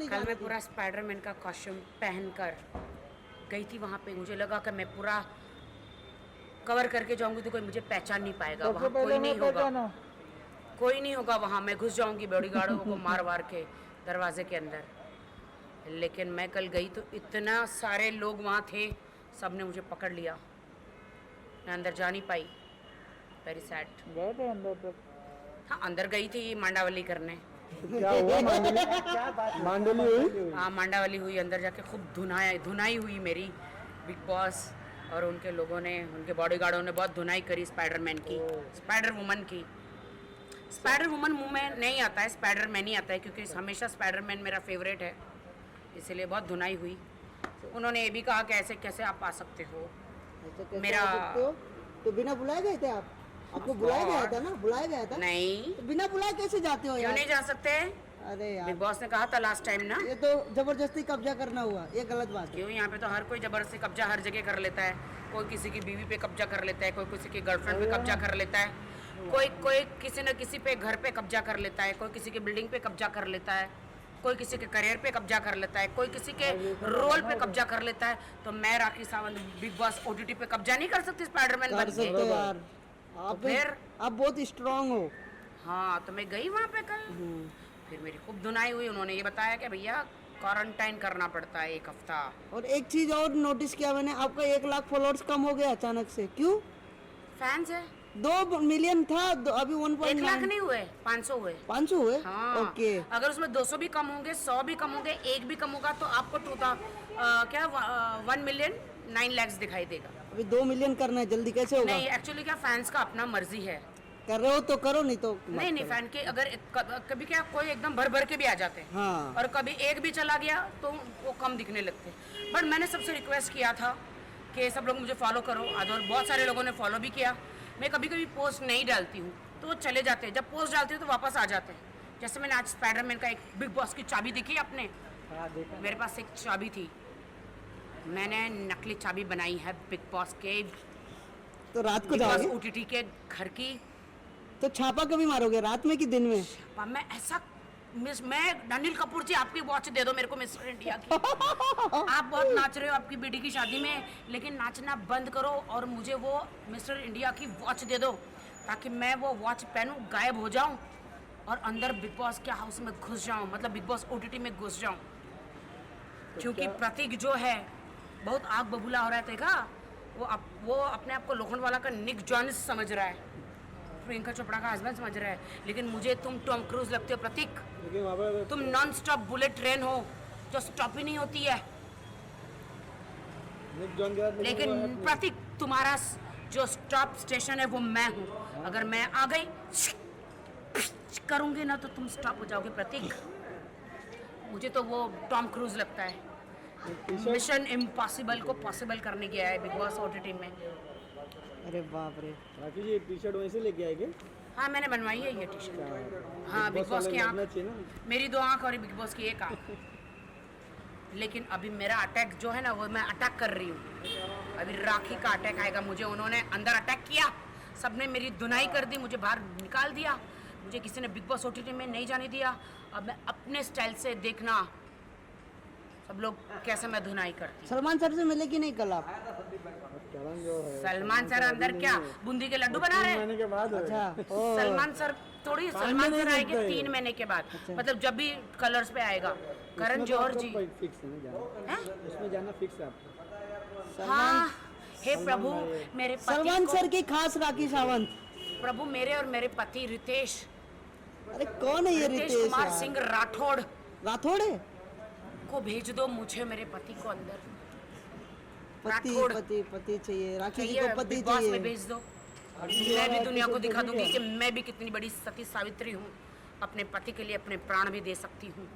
नहीं कल जाना मैं थी? पूरा स्पाइडरमैन का कॉस्ट्यूम पहनकर गई थी वहाँ पे। मुझे लगा कि मैं पूरा कवर करके जाऊंगी तो कोई मुझे पहचान नहीं पाएगा, सबसे वहाँ कोई पहले मैं नहीं होगा, पहचाना। कोई नहीं होगा वहाँ। मैं घुस जाऊंगी बॉडीगार्डों को मार वार के दरवाजे के अंदर। लेकिन मैं कल गई तो इतना सारे लोग वहाँ थे, सब ने मुझे पकड़ लिया, मैं अंदर जा नहीं पाई। Very sad. गए थे अंदर तक? हाँ अंदर गई थी मांडावली करने। क्या हुआ मांडली? क्या बात मांडली हुई? हाँ मांडावली हुई, अंदर जाके खूब धुनाई हुई मेरी। बिग बॉस और उनके लोगों ने, उनके बॉडीगार्डों ने बहुत धुनाई करी स्पाइडरमैन की, स्पाइडर वुमन की। स्पाइडर वुमन मुंह में नहीं आता है, स्पाइडरमैन ही आता है, क्योंकि हमेशा स्पाइडरमैन मेरा फेवरेट है, इसीलिए बहुत धुनाई हुई। उन्होंने ये भी कहा कि ऐसे कैसे आप आ सकते हो। ऐसे कैसे मेरा आ सकते हो? तो बिना बुलाए गए थे आप? आपको बुलाया गया था ना? बुलाया गया था? नहीं, तो बिना बुलाए कैसे जाते हो क्यों यार? नहीं जा सकते? अरे यार, बिग बॉस ने कहा था लास्ट टाइम ना। ये तो जबरदस्ती कब्जा करना हुआ, ये गलत बात है। क्यों, यहाँ पे तो हर कोई जबरदस्ती कब्जा हर जगह कर लेता है। कोई किसी की बीवी पे कब्जा कर लेता है, कोई किसी की गर्लफ्रेंड पे कब्जा कर लेता है, कोई किसी न किसी पे घर पे कब्जा कर लेता है, कोई किसी की बिल्डिंग पे कब्जा कर लेता है, कोई किसी के करियर पे कब्जा कर लेता है, कोई किसी के रोल पे कब्जा कर लेता है। तो मैं Rakhi Sawant big boss OTT पे कब्जा नहीं कर सकती स्पाइडरमैन कर बन सकते हो के? यार, आप फिर? आप बहुत स्ट्रांग हो। हाँ तो मैं गई वहाँ पे कल, फिर मेरी खूब धुनाई हुई। उन्होंने ये बताया कि भैया क्वारंटाइन करना पड़ता है 1 हफ्ता। और एक चीज और नोटिस किया मैंने, आपका 1 लाख फॉलोअर्स कम हो गया अचानक से, क्यों? फैंस है। 2 मिलियन था, अभी 1 लाख 1.9। नहीं हुए, 500 हुए। 500 हुए? हाँ ओके। अगर उसमें 200 भी कम होंगे, 100 भी कम होंगे, 1 भी कम होगा तो आपको 1 मिलियन 9 लैक्स दिखाई देगा। अभी 2 मिलियन करना है, जल्दी कैसे होगा? नहीं एक्चुअली क्या, फैंस का अपना मर्जी है। कर रहे हो तो करो, नहीं तो मत नहीं करो। फैन के अगर कभी क्या कोई एकदम भर भर के भी आ जाते हैं, हाँ। और कभी एक भी चला गया तो वो कम दिखने लगते हैं। बट मैंने सबसे रिक्वेस्ट किया था कि सब लोग मुझे फॉलो करो, और बहुत सारे लोगों ने फॉलो भी किया। मैं कभी कभी पोस्ट नहीं डालती हूँ तो वो चले जाते हैं, जब पोस्ट डालती हूँ तो वापस आ जाते हैं। जैसे मैंने आज स्पाइडरमैन का एक बिग बॉस की चाबी देखी आपने? हाँ, देखा। मेरे पास एक चाबी थी, मैंने नकली चाबी बनाई है बिग बॉस के, तो रात को बिग बॉस जाओगे? ओटीटी के घर की। तो छापा कभी मारोगे, रात में कि दिन में? मैं ऐसा मैं अनिल कपूर जी आपकी वॉच दे दो मेरे को मिस्टर इंडिया की। आप बहुत नाच रहे हो आपकी बेटी की शादी में, लेकिन नाचना बंद करो और मुझे वो मिस्टर इंडिया की वॉच दे दो, ताकि मैं वो वॉच पहनूं, गायब हो जाऊं और अंदर बिग बॉस के हाउस में घुस जाऊं, मतलब बिग बॉस ओटीटी में घुस जाऊं। क्योंकि प्रतीक जो है बहुत आग बबूला हो रहा है, देखा? वो अपने आप को लोखंडवाला का निक जॉन्स समझ रहा है, प्रियंका चोपड़ा का हस्बैंड समझ रहा है। लेकिन मुझे तुम टॉम क्रूज लगते हो प्रतीक। तुम नॉन स्टॉप बुलेट ट्रेन हो जो स्टॉप ही नहीं होती है। लेकिन प्रतीक तुम्हारा जो स्टॉप स्टेशन है वो मैं हूँ। अगर मैं आ गई करूँगी ना तो तुम स्टॉप हो जाओगे प्रतीक। मुझे तो वो टॉम क्रूज लगता है, मिशन इम्पॉसिबल को पॉसिबल करने गया है बिग बॉस ओटीटी में। अरे बाप रे। राखी जी टी शर्ट वहीं से लेके आएंगे? हाँ मैंने बनवाई है ये टी शर्ट। हाँ बिग बॉस की आँख, मेरी 2 आँख और बिग बॉस की 1 आँख। लेकिन अभी मेरा अटैक जो है ना, वो मैं अटैक कर रही हूँ। अभी राखी का अटैक आएगा। मुझे उन्होंने अंदर अटैक किया, सबने मेरी धुनाई कर दी, मुझे बाहर निकाल दिया, मुझे किसी ने बिग बॉस ओटीटी में नहीं जाने दिया। अब मैं अपने स्टाइल से, देखना सब लोग कैसे मैं धुनाई करती हूँ। सलमान सर से मिले कि नहीं कल आप? सलमान सर अंदर क्या बूंदी के लड्डू बना रहे हैं? महीने के बाद अच्छा। ओ। सलमान सर थोड़ी, सलमान सर आएंगे 3 महीने के बाद, मतलब जब भी कलर्स पे आएगा। करण जौहर जी फिक्स है ना जाना? हैं? उसमें जाना फिक्स है आपको? हाँ हे प्रभु मेरे पति सलमान को, सर की खास राखी सावंत। प्रभु मेरे और मेरे पति रितेश अरे कौन है ये रितेश रितेश कुमार यार? सिंह राठौड़ राठौड़ है? को भेज दो मुझे, मेरे पति को अंदर। पति राठौड़ पति पति चाहिए, राखी जी चाहिए, को पति बिग बॉस में चाहिए। भेज दो। मैं भी दुनिया को दिखा दूंगी कि मैं भी कितनी बड़ी सती सावित्री हूँ। अपने पति के लिए अपने प्राण भी दे सकती हूँ,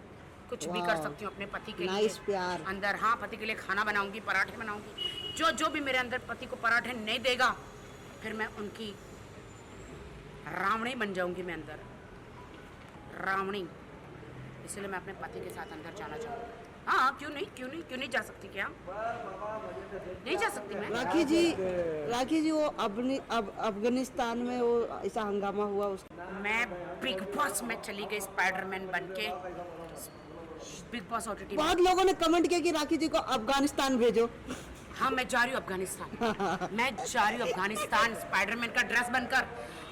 कुछ भी कर सकती हूँ अपने पति के लिए। नाइस प्यार। अंदर हाँ पति के लिए खाना बनाऊंगी, पराठे बनाऊंगी, जो भी मेरे अंदर पति को पराठे नहीं देगा फिर मैं उनकी रावणी बन जाऊंगी। मैं अंदर रावणी, इसलिए मैं अपने पति के साथ अंदर जाना चाहूँगी। हाँ क्यों नहीं जा सकती? क्या नहीं जा सकती मैं? राखी जी वो अफगानिस्तान में वो ऐसा हंगामा हुआ उस। मैं बिग बॉस में चली गई स्पाइडरमैन बन के, बिग बॉस OTT में। बहुत लोगों ने कमेंट किया कि राखी जी को अफगानिस्तान भेजो। हाँ, मैं जा रही हूँ अफगानिस्तान। मैं जा रही हूँ अफगानिस्तान स्पाइडरमैन का ड्रेस बनकर,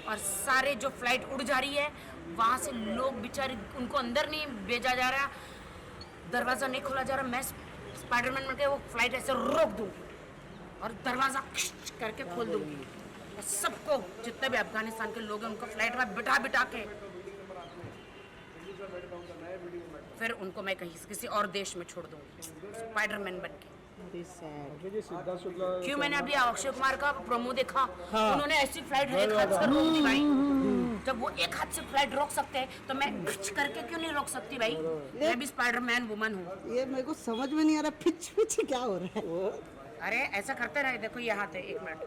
और सारे जो फ्लाइट उड़ जा रही है वहाँ से लोग बेचारे, उनको अंदर नहीं भेजा जा रहा, दरवाज़ा नहीं खोला जा रहा, मैं स्पाइडरमैन बन के वो फ्लाइट ऐसे रोक दूँगी और दरवाज़ा करके खोल दूँगी, और सबको जितने भी अफगानिस्तान के लोग हैं उनको फ्लाइट में बिठा बिठा के फिर उनको मैं कहीं किसी और देश में छोड़ दूँगी स्पाइडरमैन बन के। Very sad. अभी जी सिद्धार्थ शुक्ला क्यों, मैंने अभी अक्षय कुमार का प्रोमो देखा, उन्होंने ऐसी फ्लाइट एक हाथ से रोक दी भाई। जब वो एक हाथ से फ्लाइट रोक सकते हैं तो मैं खिच करके क्यों नहीं रोक सकती भाई? मैं भी स्पाइडरमैन वुमन हूँ। ये मेरे को समझ में नहीं आ रहा, पिच क्या हो रहा है। अरे ऐसा करते रहे, देखो ये हाथ है, एक मिनट,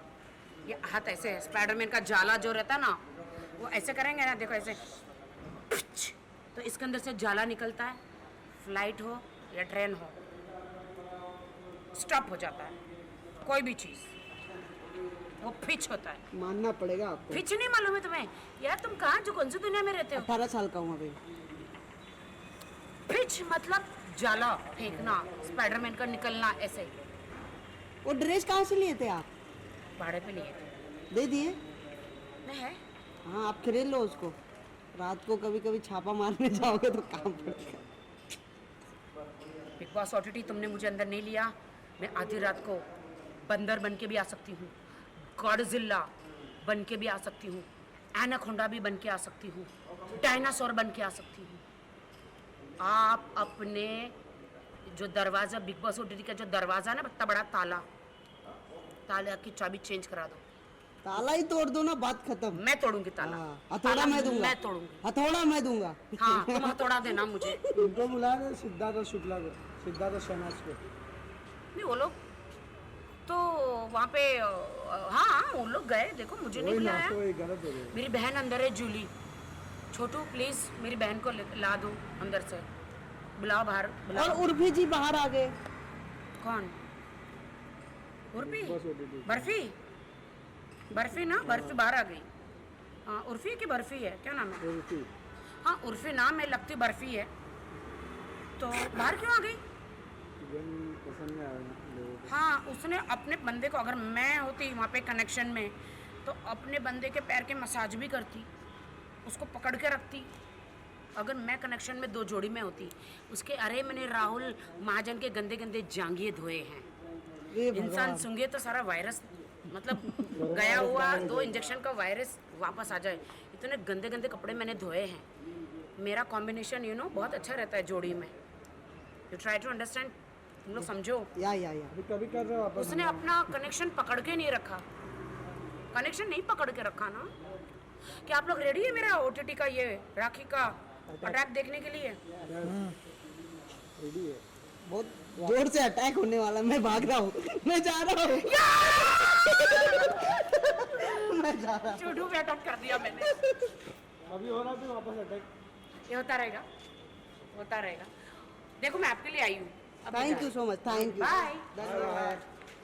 ये हाथ ऐसे है, स्पाइडरमैन का जाला जो रहता है ना वो ऐसे करेंगे ना, देखो ऐसे, तो इसके अंदर से जाला निकलता है, फ्लाइट हो या ट्रेन हो स्टॉप हो जाता है, कोई भी चीज़ वो फिच होता है। मानना पड़ेगा आपको। फिच नहीं मालूम है तुम्हें? यार तुम कहाँ, जो कौन सी दुनिया में रहते हो? 18 साल का हूँ अभी। फिच मतलब जाला फेंकना, स्पाइडरमैन का निकलना ऐसे। वो ड्रेस कहाँ से लिए थे आप? भाड़े पे लिए थे। दे दिए? नहीं है, हाँ, आप खरीद लो उसको। रात को कभी कभी छापा मारने जाओगे तो काम पड़ेगा। बिग बॉस OTT तुमने मुझे अंदर नहीं लिया, मैं आधी रात को बंदर बन के भी आ सकती हूँ, गॉडजिला बन के भी आ सकती हूँ, एनाकोंडा भी बन के आ सकती हूँ, डायनासोर बन के आ सकती हूँ। आप अपने जो दरवाज़ा, बिग बॉस OTT का जो दरवाज़ा है ना, इतना बड़ा ताला, ताला की चाबी चेंज करा दो। ताला ही तोड़ दो ना, बात खत्म। मैं तोड़ूंगी ताला। हाँ, हथौड़ा मैं दूंगा। मैं तोड़ूंगी। हथौड़ा मैं दूंगा। हाँ, तुम हथौड़ा देना मुझे। उनको बुला रहे सिद्धार्थ शुक्ला को, सिद्धार्थ शहनाज को। नहीं, वो लोग तो वहाँ पे हाँ वो लोग गए, देखो मुझे नहीं वही ना, बुलाया। तो वही गलत हो गया। मेरी बहन अंदर है, जूली। छोटू प्लीज मेरी बहन को ला दो अंदर से, बुलाओ बाहर, और बुलाओ। उर्फी जी बाहर आ गए। कौन? उर्फी? बस OTT। बर्फी? बर्फी ना, बर्फी बाहर आ गई। हाँ, उर्फी की बर्फी है, क्या नाम है? उर्फी। हाँ, उर्फी नाम है, लगती बर्फी है। तो बाहर क्यों आ गई? गेम पसंद नहीं आया लोगों को। हाँ, उसने अपने बंदे को, अगर मैं होती वहाँ पे कनेक्शन में, तो अपने बंदे के पैर के मसाज भी करती, उसको पकड़ के रखती। अगर मैं कनेक्शन में दो जोड़ी में होती, उसके, अरे मैंने राहुल महाजन के गंदे गंदे जांघिए धोए हैं। ये इंसान सूंघे तो सारा वायरस, मतलब गया हुआ 2 इंजेक्शन का वायरस वापस आ जाए। इतने गंदे गंदे कपड़े मैंने धोए हैं। मेरा कॉम्बिनेशन बहुत अच्छा रहता है जोड़ी में। यू ट्राई टू अंडरस्टैंड, तुम लोग समझो। या अभी कभी कर रहे हो वापस। उसने अपना कनेक्शन पकड़ के नहीं रखा, कनेक्शन नहीं पकड़ के रखा ना। क्या आप लोग रेडी है मेरा OTT का ये राखी का अटैक देखने के लिए? रेडी है। बहुत जोर से अटैक होने वाला। मैं भाग रहा हूँ, मैं जा रहा हूँ। मैं जा रहा हूँ। चूडू पे अटैक कर दिया मैंने। अभी हो रहा, फिर वापस अटैक। ये होता रहेगा, होता रहेगा। देखो मैं आपके लिए आई हूँ। Thank you so much, thank you. Bye. धन्यवाद।